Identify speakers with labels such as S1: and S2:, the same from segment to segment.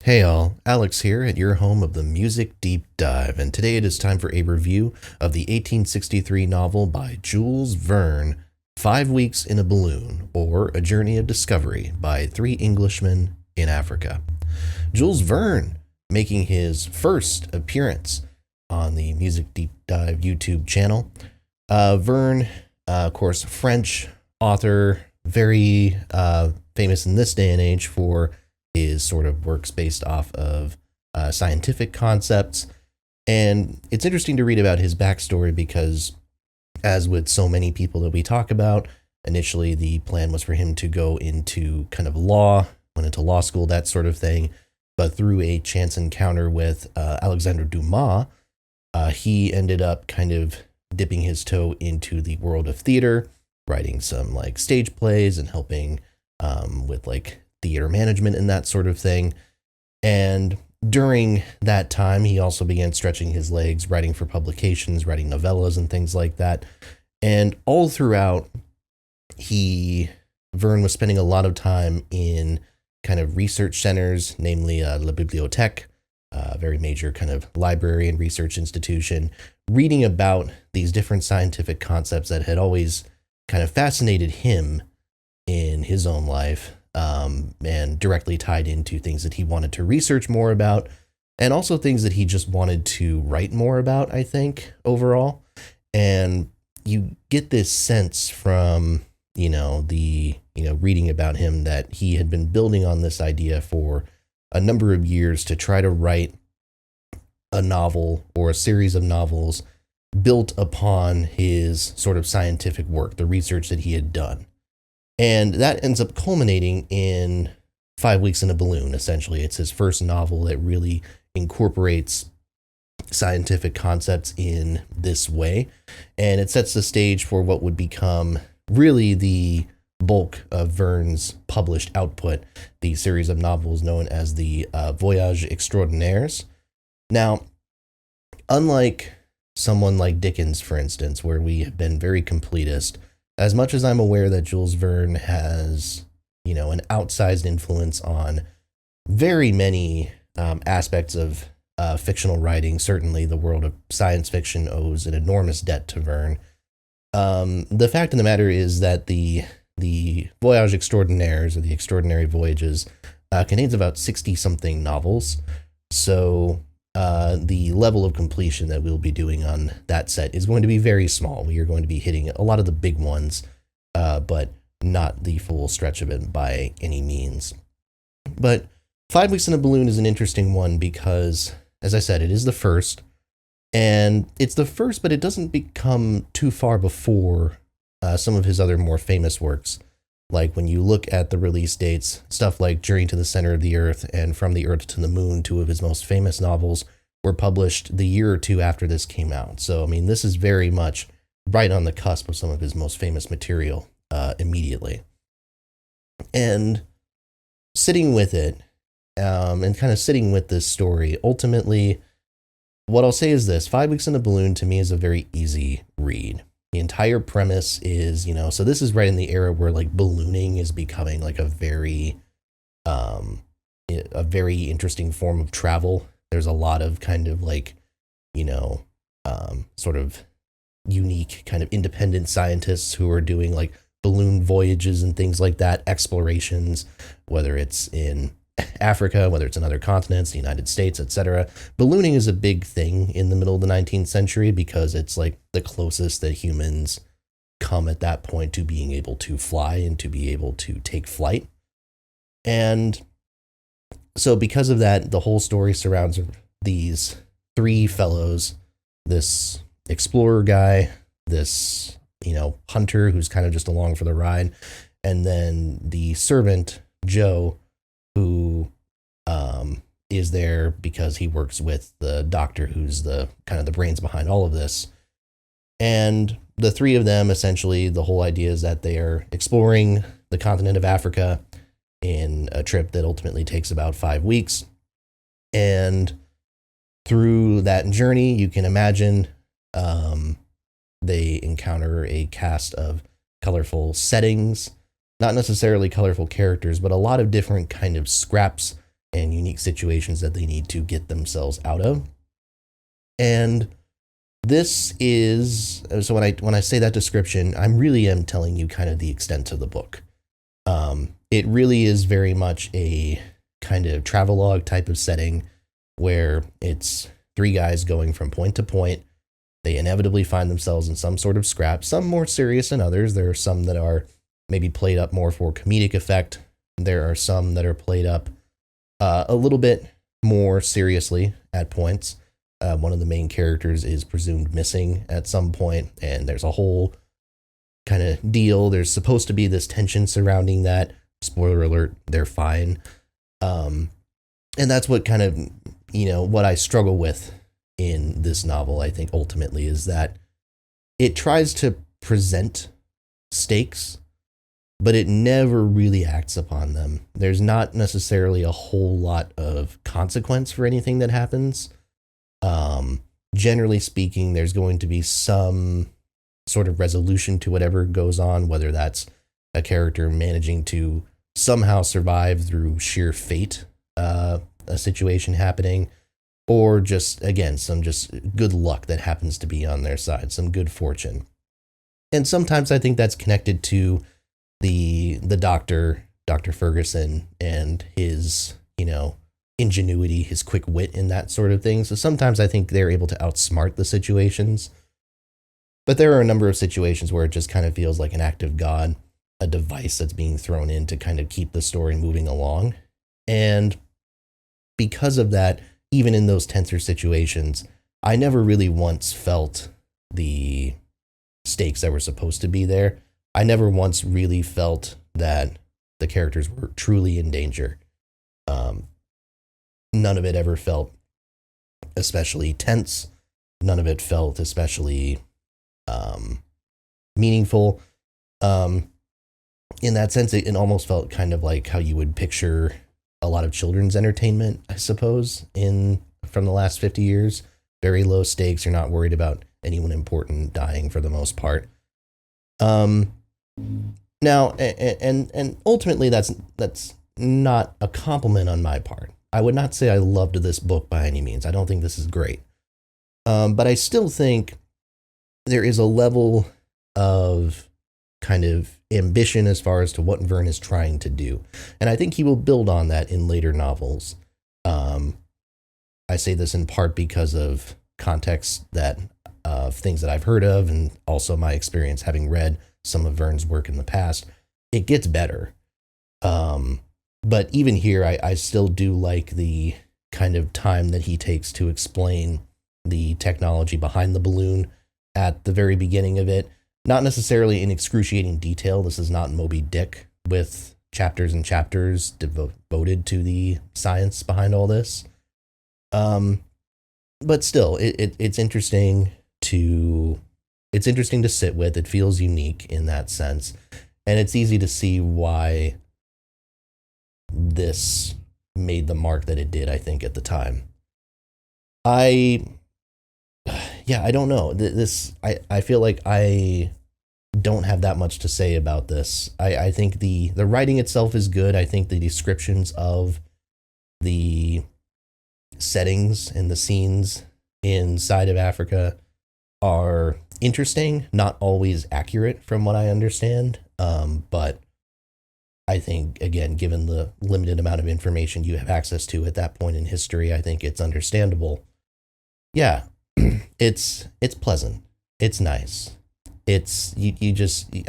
S1: Hey all, Alex here at your home of the Music Deep Dive, and today it is time for a review of the 1863 novel by Jules Verne, 5 Weeks in a Balloon, or A Journey of Discovery by Three Englishmen in Africa. Jules Verne making his first appearance on the Music Deep Dive YouTube channel. Verne, of course, French author, very famous in this day and age for his sort of works based off of scientific concepts. And it's interesting to read about his backstory because, as with so many people that we talk about, initially the plan was for him to go into kind of law, went into law school, that sort of thing. But through a chance encounter with Alexandre Dumas, he ended up kind of dipping his toe into the world of theater, writing some like stage plays and helping with like theater management and that sort of thing. And during that time, he also began stretching his legs, writing for publications, writing novellas and things like that. And all throughout, Verne was spending a lot of time in kind of research centers, namely La Bibliothèque, a very major kind of library and research institution, reading about these different scientific concepts that had always kind of fascinated him in his own life. And directly tied into things that he wanted to research more about, and also things that he just wanted to write more about, I think, overall. And you get this sense from, reading about him that he had been building on this idea for a number of years to try to write a novel or a series of novels built upon his sort of scientific work, the research that he had done. And that ends up culminating in 5 Weeks in a Balloon, essentially. It's his first novel that really incorporates scientific concepts in this way. And it sets the stage for what would become really the bulk of Verne's published output, the series of novels known as the Voyages Extraordinaires. Now, unlike someone like Dickens, for instance, where we have been very completist, as much as I'm aware that Jules Verne has, an outsized influence on very many aspects of fictional writing, certainly the world of science fiction owes an enormous debt to Verne. The fact of the matter is that the Voyages Extraordinaires, or the Extraordinary Voyages, contains about 60-something novels. So the level of completion that we'll be doing on that set is going to be very small. We are going to be hitting a lot of the big ones, but not the full stretch of it by any means. But 5 Weeks in a Balloon is an interesting one because, as I said, it is the first. And it's the first, but it doesn't become too far before some of his other more famous works. Like when you look at the release dates, stuff like Journey to the Center of the Earth and From the Earth to the Moon, two of his most famous novels, were published the year or two after this came out. So, this is very much right on the cusp of some of his most famous material immediately. And sitting with it, and kind of sitting with this story, ultimately, what I'll say is this: 5 Weeks in a Balloon to me is a very easy read. The entire premise is, so this is right in the era where like ballooning is becoming like a very interesting form of travel. There's a lot of kind of like, sort of unique kind of independent scientists who are doing like balloon voyages and things like that, explorations, whether it's in Africa, whether it's in other continents, the United States, etc. Ballooning is a big thing in the middle of the 19th century because it's like the closest that humans come at that point to being able to fly and to be able to take flight. And so because of that, the whole story surrounds these three fellows, this explorer guy, this, hunter who's kind of just along for the ride, and then the servant, Joe, who is there because he works with the doctor who's the kind of the brains behind all of this. And the three of them, essentially, the whole idea is that they are exploring the continent of Africa in a trip that ultimately takes about 5 weeks. And through that journey, you can imagine they encounter a cast of colorful settings, not necessarily colorful characters, but a lot of different kind of scraps and unique situations that they need to get themselves out of. And this is, so when I say that description, I really am telling you kind of the extent of the book. It really is very much a kind of travelogue type of setting where it's three guys going from point to point. They inevitably find themselves in some sort of scrap, some more serious than others. There are some that are maybe played up more for comedic effect. There are some that are played up a little bit more seriously at points. One of the main characters is presumed missing at some point, and there's a whole kind of deal. There's supposed to be this tension surrounding that. Spoiler alert, they're fine. And that's what kind of, what I struggle with in this novel, I think, ultimately, is that it tries to present stakes, but it never really acts upon them. There's not necessarily a whole lot of consequence for anything that happens. Generally speaking, there's going to be some sort of resolution to whatever goes on, whether that's a character managing to somehow survive through sheer fate, a situation happening, or just, again, some just good luck that happens to be on their side, some good fortune. And sometimes I think that's connected to the doctor, Dr. Ferguson, and his, ingenuity, his quick wit, and that sort of thing. So sometimes I think they're able to outsmart the situations. But there are a number of situations where it just kind of feels like an act of God, a device that's being thrown in to kind of keep the story moving along. And because of that, even in those tenser situations, I never really once felt the stakes that were supposed to be there. I never once really felt that the characters were truly in danger. None of it ever felt especially tense. None of it felt especially meaningful. In that sense, it almost felt kind of like how you would picture a lot of children's entertainment, I suppose, from the last 50 years. Very low stakes. You're not worried about anyone important dying for the most part. Now, and ultimately, that's not a compliment on my part. I would not say I loved this book by any means. I don't think this is great. But I still think there is a level of kind of ambition as far as to what Verne is trying to do. And I think he will build on that in later novels. I say this in part because of context of things that I've heard of, and also my experience having read some of Verne's work in the past. It gets better. But even here, I still do like the kind of time that he takes to explain the technology behind the balloon at the very beginning of it. Not necessarily in excruciating detail. This is not Moby Dick with chapters and chapters devoted to the science behind all this. But still, it's interesting to sit with. It feels unique in that sense. And it's easy to see why this made the mark that it did, I think, at the time. I don't know. I feel like I don't have that much to say about this. I think the writing itself is good. I think the descriptions of the settings and the scenes inside of Africa are interesting, not always accurate from what I understand. But I think, again, given the limited amount of information you have access to at that point in history, I think it's understandable. Yeah, it's pleasant. It's nice. It's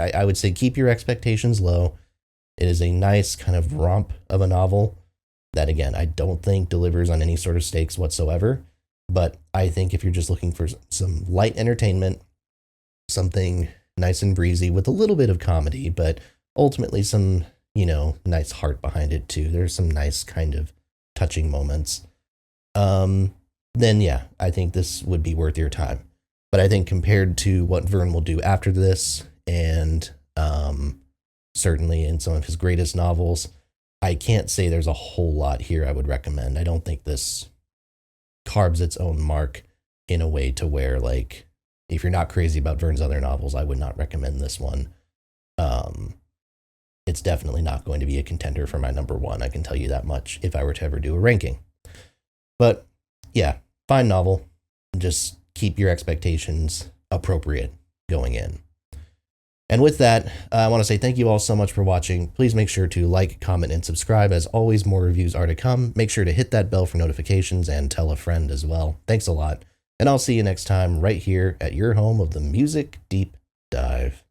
S1: I would say keep your expectations low. It is a nice kind of romp of a novel that, again, I don't think delivers on any sort of stakes whatsoever. But I think if you're just looking for some light entertainment, something nice and breezy with a little bit of comedy, but ultimately some, nice heart behind it too. There's some nice kind of touching moments. Then yeah, I think this would be worth your time. But I think compared to what Verne will do after this, and certainly in some of his greatest novels, I can't say there's a whole lot here I would recommend. I don't think this carves its own mark in a way to where, like, if you're not crazy about Verne's other novels, I would not recommend this one. it's definitely not going to be a contender for my number one. I can tell you that much if I were to ever do a ranking. But yeah, fine novel. Just keep your expectations appropriate going in. And with that, I want to say thank you all so much for watching. Please make sure to like, comment, and subscribe. As always, more reviews are to come. Make sure to hit that bell for notifications and tell a friend as well. Thanks a lot. And I'll see you next time right here at your home of the Music Deep Dive.